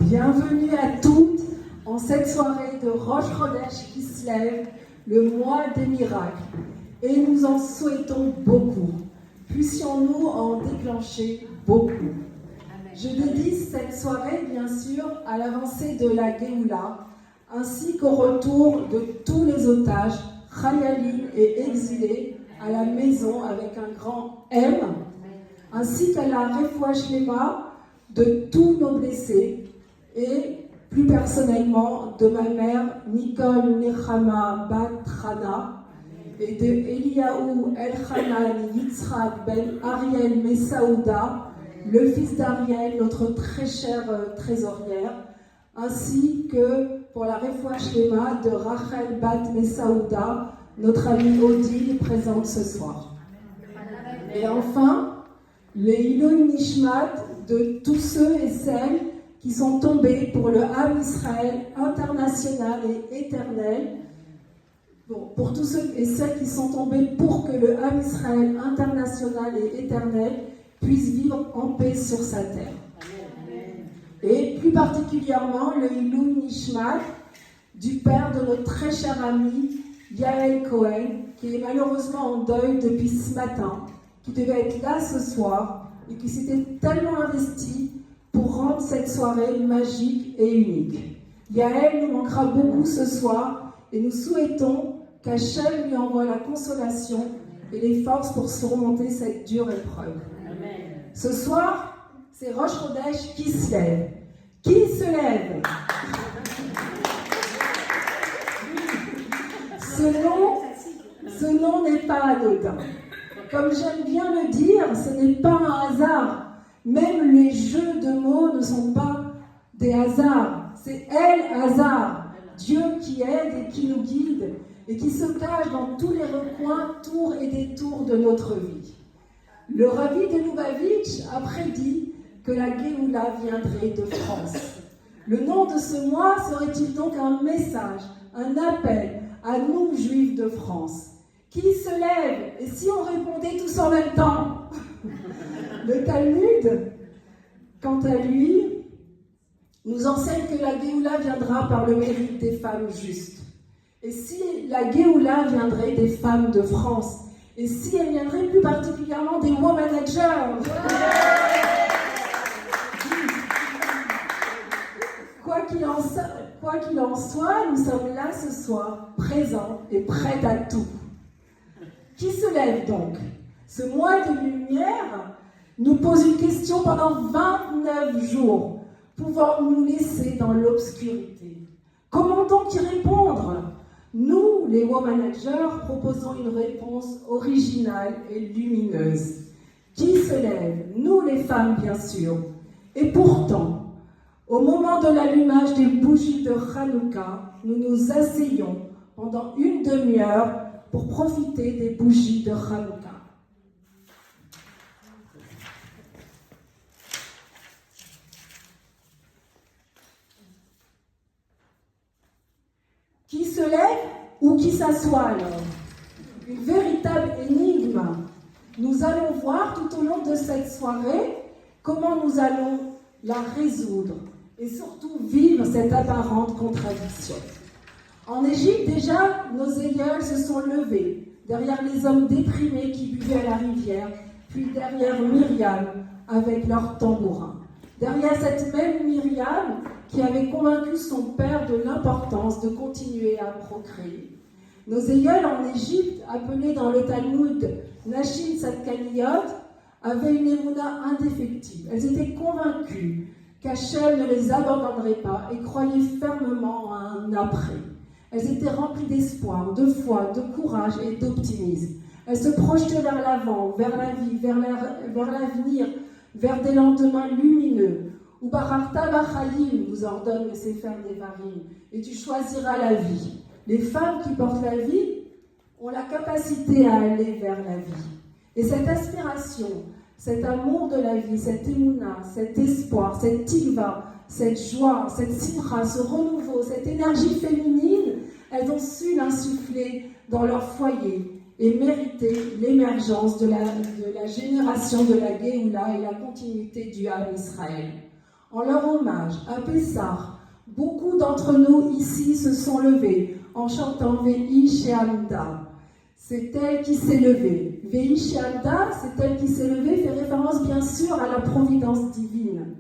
Bienvenue à toutes en cette soirée de Rosh Chodesh qui se lève, le mois des miracles. Et nous en souhaitons beaucoup. Puissions-nous en déclencher beaucoup. Je dédie cette soirée, bien sûr, à l'avancée de la Géoula, ainsi qu'au retour de tous les otages, chayalim et exilés, à la maison avec un grand M, ainsi qu'à la Refoua Shlema de tous nos blessés, et plus personnellement de ma mère Nicole Nechama Bat Chana et de Eliaou Elchanan Yitzhak Ben Ariel Messaouda, le fils d'Ariel, notre très chère trésorière, ainsi que pour la Refoua Shlema de Rachel Bat Messaouda, notre amie Odile présente ce soir. Et enfin, les Ilou Nishmat de tous ceux et celles qui sont tombés pour le Ham Israël international et éternel, pour tous ceux et celles qui sont tombés pour que le Ham Israël international et éternel puisse vivre en paix sur sa terre. Et plus particulièrement le Ilou Nishmat du père de notre très cher ami Yael Cohen, qui est malheureusement en deuil depuis ce matin, qui devait être là ce soir et qui s'était tellement investi pour rendre cette soirée magique et unique. Yael nous manquera beaucoup ce soir et nous souhaitons qu'Hachem lui envoie la consolation et les forces pour surmonter cette dure épreuve. Amen. Ce soir, c'est Rosh Chodesh qui se lève. Qui se lève? Ce nom n'est pas anodin. Comme j'aime bien le dire, ce n'est pas un hasard. Même les jeux de mots ne sont pas des hasards. C'est El Hasard, Dieu qui aide et qui nous guide et qui se cache dans tous les recoins, tours et détours de notre vie. Le Rabbi de Lubavitch a prédit que la Géoula viendrait de France. Le nom de ce mois serait-il donc un message, un appel à nous, Juifs de France? Qui se lève? Et si on répondait tous en même temps? Le Talmud, quant à lui, nous enseigne que la Géoula viendra par le mérite des femmes justes. Et si la Géoula viendrait des femmes de France? Et si elle viendrait plus particulièrement des womanagers? Quoi qu'il en soit, nous sommes là ce soir, présents et prêts à tout. Qui se lève donc? Ce mois de lumière nous pose une question pendant 29 jours. Pouvons-nous nous laisser dans l'obscurité? Comment donc y répondre? Nous, les womanagers, proposons une réponse originale et lumineuse. Qui se lève? Nous, les femmes, bien sûr. Et pourtant, au moment de l'allumage des bougies de Hanouka, nous nous asseyons pendant une demi-heure pour profiter des bougies de Hanouka. Qui se lève ou qui s'assoit alors? Une véritable énigme. Nous allons voir tout au long de cette soirée comment nous allons la résoudre et surtout vivre cette apparente contradiction. En Égypte, déjà, nos aïeuls se sont levés derrière les hommes déprimés qui buvaient à la rivière, puis derrière Myriam avec leurs tambourins. Derrière cette même Myriam qui avait convaincu son père de l'importance de continuer à procréer. Nos aïeuls en Égypte, appelés dans le Talmud Nashim Tzadkaniyot, avaient une émouna indéfectible. Elles étaient convaincues qu'Hachem ne les abandonnerait pas et croyaient fermement à un après. Elles étaient remplies d'espoir, de foi, de courage et d'optimisme. Elles se projetaient vers l'avant, vers la vie, vers l'avenir, vers des lendemains lumineux. Ou Bararta Bachalim nous ordonne le Sefer Devarim, et tu choisiras la vie. Les femmes qui portent la vie ont la capacité à aller vers la vie. Et cette aspiration, cet amour de la vie, cette émouna, cet espoir, cette tikva, cette joie, cette simra, ce renouveau, cette énergie féminine, elles ont su l'insuffler dans leur foyer et mériter l'émergence de la génération de la Géoula et la continuité du Ham Israël. En leur hommage à Pessah, beaucoup d'entre nous ici se sont levés en chantant Vehi She'amda. C'est elle qui s'est levée. Vehi She'amda, c'est elle qui s'est levée, fait référence bien sûr à la providence divine.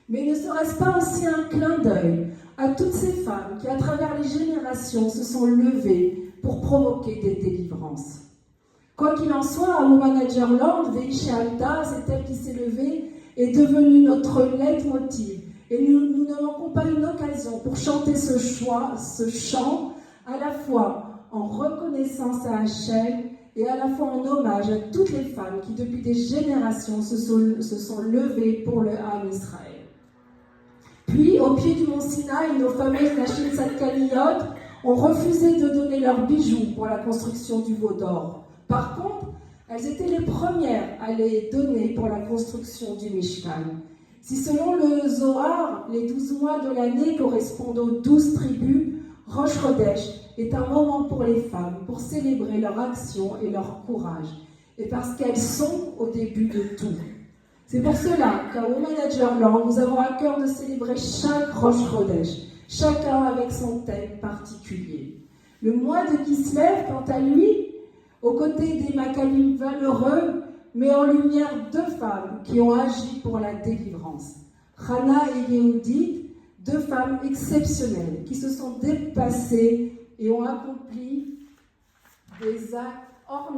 Mais ne serait-ce pas aussi un clin d'œil à toutes ces femmes qui, à travers les générations, se sont levées pour provoquer des délivrances? Quoi qu'il en soit, à Womanagers Land, Vehi She'amda, c'est elle qui s'est levée, est devenue notre leitmotiv. Et nous ne manquons pas une occasion pour chanter ce chant, à la fois en reconnaissance à Hachem et à la fois en hommage à toutes les femmes qui, depuis des générations, se sont levées pour le Ham Israël. Puis, au pied du mont Sinaï, nos fameuses Nashim Tzadkaniyot ont refusé de donner leurs bijoux pour la construction du veau d'or. Par contre, elles étaient les premières à les donner pour la construction du Mishkan. Si selon le Zohar, les 12 mois de l'année correspondent aux 12 tribus, Rosh Chodesh est un moment pour les femmes, pour célébrer leur action et leur courage, et parce qu'elles sont au début de tout. C'est pour cela qu'à Womanagers Land, nous avons à cœur de célébrer chaque Rosh Chodesh, chacun avec son thème particulier. Le mois de Kislev, quant à lui, aux côtés des Maccabim valeureux, met en lumière deux femmes qui ont agi pour la délivrance. Hana et Yehudit, deux femmes exceptionnelles qui se sont dépassées et ont accompli des actes hors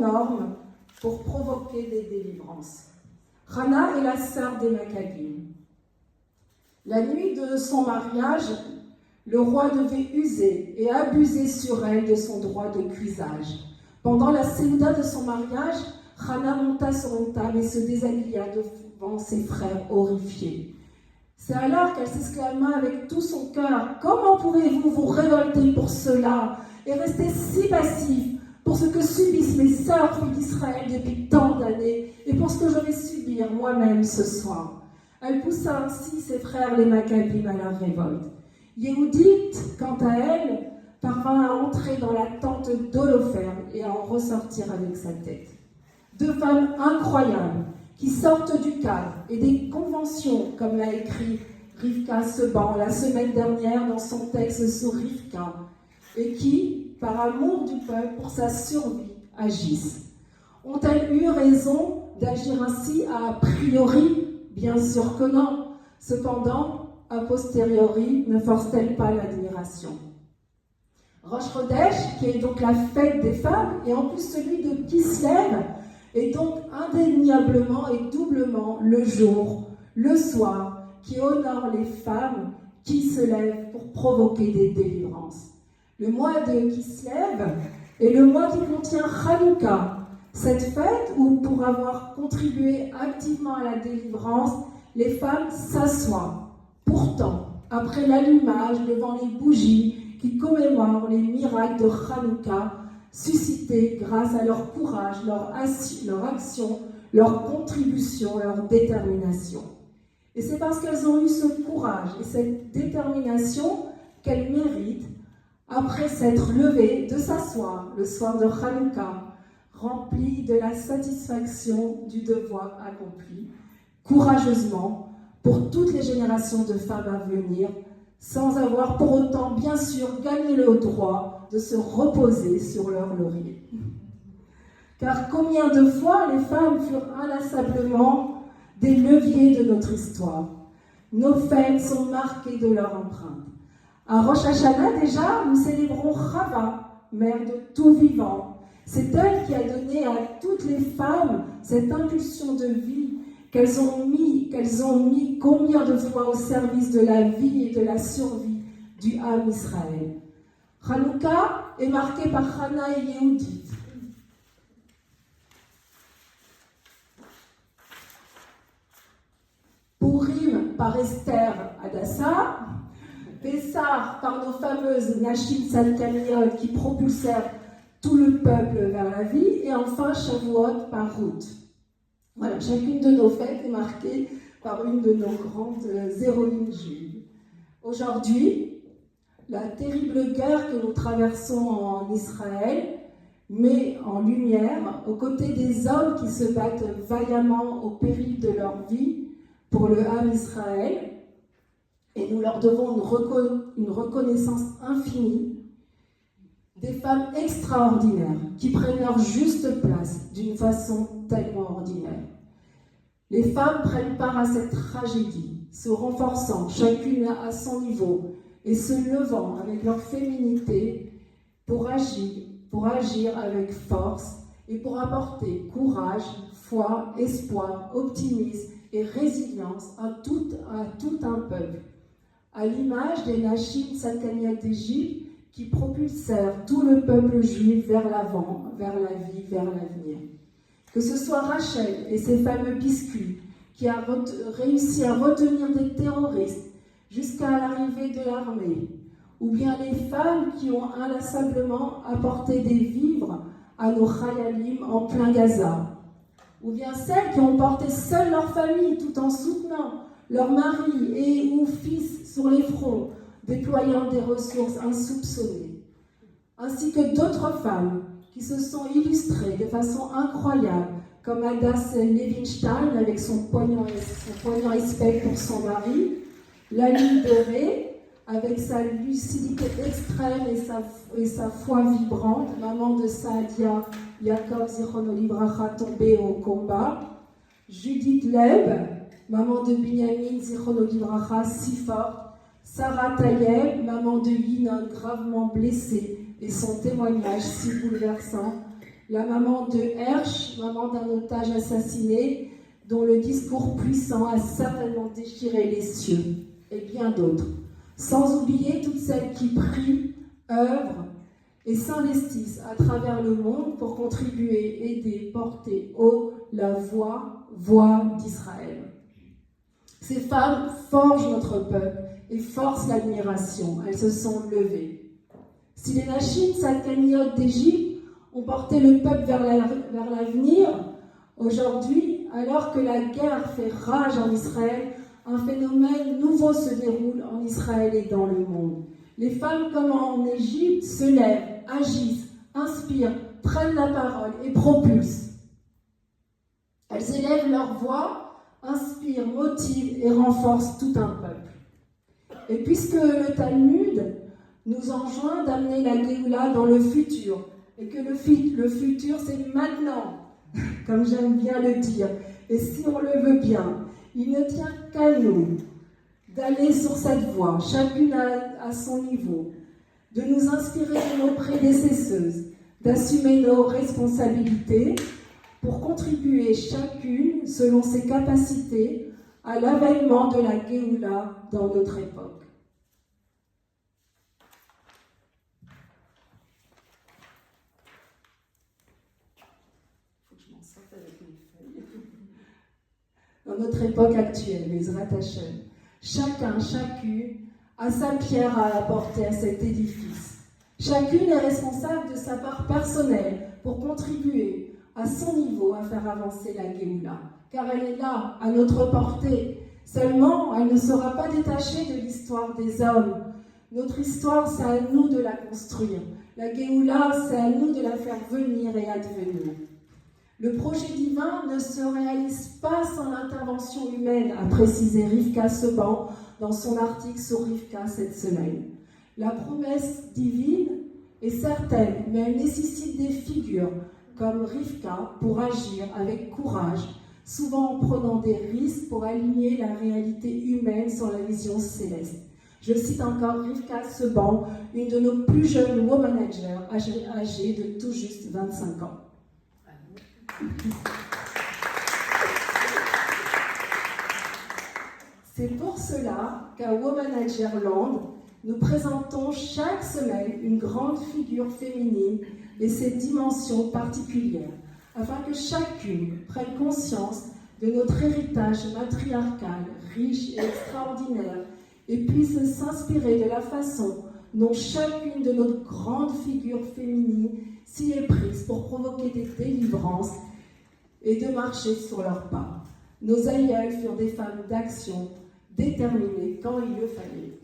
normes pour provoquer des délivrances. Hana est la sœur des Maccabim. La nuit de son mariage, le roi devait user et abuser sur elle de son droit de cuisage. Pendant la séouda de son mariage, Hana monta sur une table et se déshabilla devant ses frères horrifiés. C'est alors qu'elle s'exclama avec tout son cœur: « Comment pouvez-vous vous révolter pour cela et rester si passif pour ce que subissent mes sœurs filles d'Israël depuis tant d'années et pour ce que je vais subir moi-même ce soir ?» Elle poussa ainsi ses frères les Maccabim à la révolte. Yehudit, quant à elle, parvint à entrer dans la tente d'Holoferne et à en ressortir avec sa tête. Deux femmes incroyables qui sortent du cadre et des conventions, comme l'a écrit Rivka Seban la semaine dernière dans son texte sur Rivka, et qui, par amour du peuple, pour sa survie, agissent. Ont-elles eu raison d'agir ainsi a priori? Bien sûr que non. Cependant, a posteriori, ne force-t-elle pas l'admiration? Rosh Chodesh, qui est donc la fête des femmes, et en plus celui de Kislev, est donc indéniablement et doublement le jour, le soir, qui honore les femmes qui se lèvent pour provoquer des délivrances. Le mois de Kislev est le mois qui contient Hanouka, cette fête où, pour avoir contribué activement à la délivrance, les femmes s'assoient. Pourtant, après l'allumage devant les bougies qui commémorent les miracles de Hanouka, suscités grâce à leur courage, leur action, leur contribution, leur détermination. Et c'est parce qu'elles ont eu ce courage et cette détermination qu'elles méritent, après s'être levées, de s'asseoir le soir de Hanouka, remplies de la satisfaction du devoir accompli, courageusement, pour toutes les générations de femmes à venir, sans avoir pour autant, bien sûr, gagné le droit de se reposer sur leur laurier. Car combien de fois les femmes furent inlassablement des leviers de notre histoire. Nos fêtes sont marquées de leur empreinte. À Rosh Hashanah, déjà, nous célébrons Chava, mère de tout vivant. C'est elle qui a donné à toutes les femmes cette impulsion de vie qu'elles ont mis combien de fois au service de la vie et de la survie du Ham Israël. Hanouka est marqué par Hana et Yehudit. Purim par Esther Hadassah, Pessah par nos fameuses Nashim Tzadkaniyot qui propulsèrent tout le peuple vers la vie, et enfin Shavuot par Ruth. Voilà, chacune de nos fêtes est marquée par une de nos grandes héroïnes juives. Aujourd'hui, la terrible guerre que nous traversons en Israël met en lumière, aux côtés des hommes qui se battent vaillamment au péril de leur vie pour le Ham Israël, et nous leur devons une reconnaissance infinie, des femmes extraordinaires qui prennent leur juste place d'une façon tellement ordinaire. Les femmes prennent part à cette tragédie, se renforçant chacune à son niveau et se levant avec leur féminité pour agir avec force et pour apporter courage, foi, espoir, optimisme et résilience à tout un peuple, à l'image des Nashim Tzadkaniot d'Égypte qui propulsèrent tout le peuple juif vers l'avant, vers la vie, vers l'avenir. Que ce soit Rachel et ses fameux biscuits qui a réussi à retenir des terroristes jusqu'à l'arrivée de l'armée, ou bien les femmes qui ont inlassablement apporté des vivres à nos Chayalim en plein Gaza, ou bien celles qui ont porté seules leur famille tout en soutenant leur mari et ou fils sur les fronts, déployant des ressources insoupçonnées, ainsi que d'autres femmes qui se sont illustrées de façon incroyable, comme Hadass Levinstein avec son poignant respect pour son mari, Lali Beré avec sa lucidité extrême et sa foi vibrante, maman de Saadia Yaakov Zichrono Livracha tombée au combat, Judith Leb, maman de Binyamin Zichrono Livracha si forte, Sarah Tayeb, maman de Yinon gravement blessée et son témoignage si bouleversant, la maman de Hersh, maman d'un otage assassiné, dont le discours puissant a certainement déchiré les cieux, et bien d'autres. Sans oublier toutes celles qui prient, œuvrent et s'investissent à travers le monde pour contribuer, aider, porter haut la voix d'Israël. Ces femmes forgent notre peuple et forcent l'admiration. Elles se sont levées. Si les Nashim Tzadkaniot d'Égypte ont porté le peuple vers l'avenir, aujourd'hui, alors que la guerre fait rage en Israël, un phénomène nouveau se déroule en Israël et dans le monde. Les femmes, comme en Égypte, se lèvent, agissent, inspirent, prennent la parole et propulsent. Elles élèvent leur voix, inspirent, motivent et renforcent tout un peuple. Et puisque le Talmud nous enjoint d'amener la Géoula dans le futur, et que le futur c'est maintenant, comme j'aime bien le dire, et si on le veut bien, il ne tient qu'à nous d'aller sur cette voie, chacune à son niveau, de nous inspirer de nos prédécesseuses, d'assumer nos responsabilités pour contribuer chacune, selon ses capacités, à l'avènement de la Géoula dans notre époque. Dans notre époque actuelle, les Ratachem, chacune a sa pierre à apporter à cet édifice. Chacune est responsable de sa part personnelle pour contribuer à son niveau à faire avancer la Géoula, car elle est là, à notre portée. Seulement, elle ne sera pas détachée de l'histoire des hommes. Notre histoire, c'est à nous de la construire. La Géoula, c'est à nous de la faire venir et advenir. Le projet divin ne se réalise pas sans l'intervention humaine, a précisé Rivka Seban dans son article sur Rivka cette semaine. La promesse divine est certaine, mais elle nécessite des figures comme Rivka pour agir avec courage, souvent en prenant des risques pour aligner la réalité humaine sur la vision céleste. Je cite encore Rivka Seban, une de nos plus jeunes woman managers âgée de tout juste 25 ans. C'est pour cela qu'à Womanagerland, nous présentons chaque semaine une grande figure féminine et ses dimensions particulières, afin que chacune prenne conscience de notre héritage matriarcal, riche et extraordinaire, et puisse s'inspirer de la façon dont chacune de nos grandes figures féminines s'y est prise pour provoquer des délivrances et de marcher sur leurs pas. Nos aïeules furent des femmes d'action, déterminées quand il le fallait.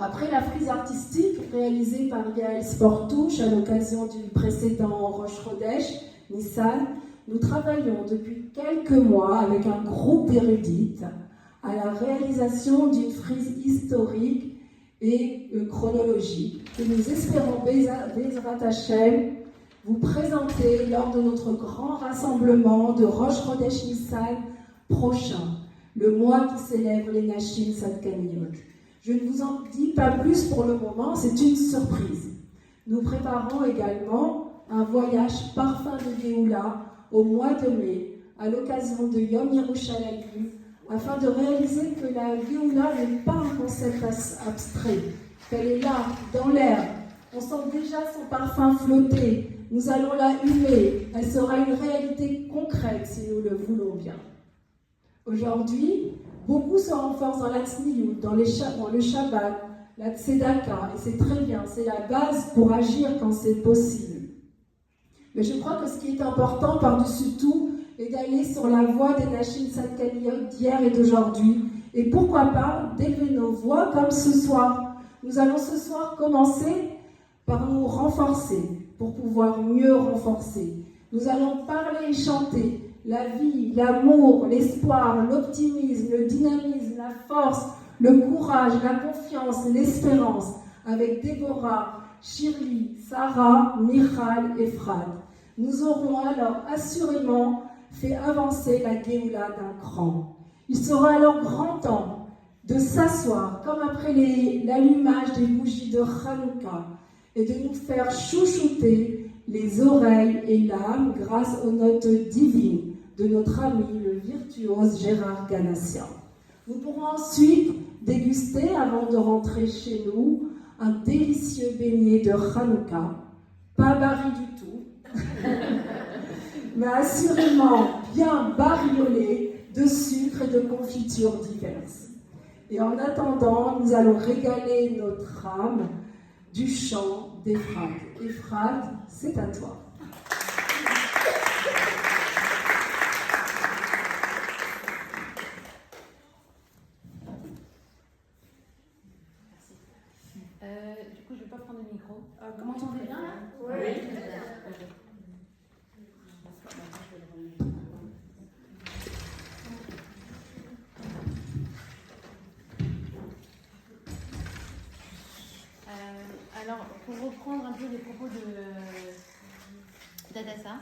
Après la frise artistique réalisée par Yael Sportouche à l'occasion du précédent Rosh Chodesh, Nissan, nous travaillons depuis quelques mois avec un groupe d'érudites à la réalisation d'une frise historique et chronologique que nous espérons, Bezrat Hashem, vous présenter lors de notre grand rassemblement de Rosh Chodesh Nissan prochain, le mois qui célèbre les Nashim Sadkaniyot. Je ne vous en dis pas plus pour le moment, c'est une surprise. Nous préparons également un voyage parfum de Géoula au mois de mai, à l'occasion de Yom Yerushalayim, afin de réaliser que la Géoula n'est pas un concept abstrait, qu'elle est là, dans l'air. On sent déjà son parfum flotter. Nous allons la humer. Elle sera une réalité concrète si nous le voulons bien. Aujourd'hui, beaucoup se renforcent dans la Tzniut, dans le Shabbat, la Tzedaka, et c'est très bien, c'est la base pour agir quand c'est possible. Mais je crois que ce qui est important par-dessus tout est d'aller sur la voie des Nashim Sadkaniyot d'hier et d'aujourd'hui, et pourquoi pas d'élever nos voix comme ce soir. Nous allons ce soir commencer par nous renforcer, pour pouvoir mieux renforcer. Nous allons parler et chanter la vie, l'amour, l'espoir, l'optimisme, le dynamisme, la force, le courage, la confiance, l'espérance, avec Déborah, Shirley, Sarah, Michal et Fran. Nous aurons alors assurément fait avancer la Géoula d'un cran. Il sera alors grand temps de s'asseoir, comme après l'allumage des bougies de Hanouka, et de nous faire chouchouter les oreilles et l'âme grâce aux notes divines de notre ami le virtuose Gérard Ganassian. Nous pourrons ensuite déguster, avant de rentrer chez nous, un délicieux beignet de Hanouka, pas baril du tout, mais assurément bien bariolé de sucre et de confitures diverses. Et en attendant, nous allons régaler notre âme du chant d'Ephrate. Ephrate, c'est à toi. Du coup, je ne vais pas prendre le micro. Vous m'entendez bien là? Oui. Alors, pour reprendre un peu les propos d'Adassa,